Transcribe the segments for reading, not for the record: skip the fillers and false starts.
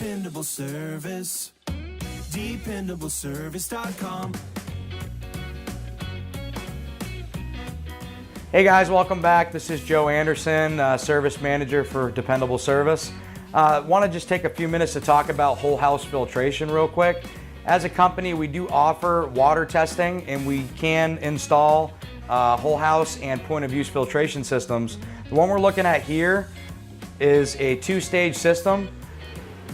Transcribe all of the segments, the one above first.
Dependable service. Dependableservice.com. Hey guys, welcome back. This is Joe Anderson, Service Manager for Dependable Service. Want to just take a few minutes to talk about whole house filtration real quick. As a company, we do offer water testing and we can install whole house and point of use filtration systems. The one we're looking at here is a two-stage system.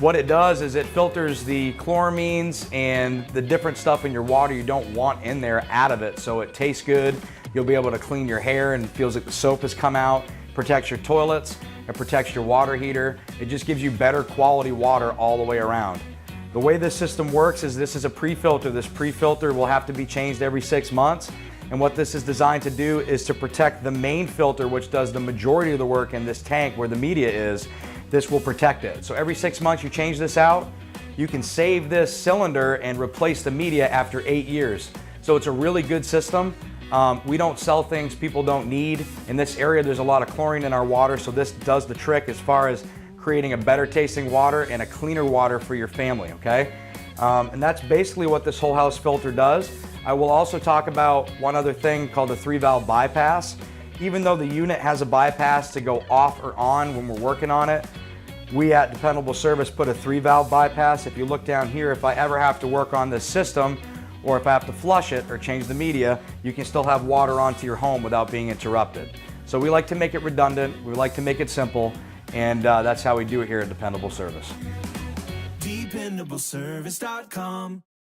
What it does is it filters the chloramines and the different stuff in your water you don't want in there out of it, so it tastes good. You'll be able to clean your hair and it feels like the soap has come out, protects your toilets, it protects your water heater. It just gives you better quality water all the way around. The way this system works is this is a pre-filter. This pre-filter will have to be changed every 6 months. And what this is designed to do is to protect the main filter, which does the majority of the work in this tank where the media is. This will protect it. So every 6 months you change this out, you can save this cylinder and replace the media after 8 years. So it's a really good system. We don't sell things people don't need. In this area, there's a lot of chlorine in our water, so this does the trick as far as creating a better tasting water and a cleaner water for your family, okay? And that's basically what this whole house filter does. I will also talk about one other thing called the 3-valve bypass. Even though the unit has a bypass to go off or on when we're working on it, we at Dependable Service put a 3-valve bypass. If you look down here, if I ever have to work on this system, or if I have to flush it or change the media, you can still have water onto your home without being interrupted. So we like to make it redundant, we like to make it simple, and that's how we do it here at Dependable Service. Dependableservice.com.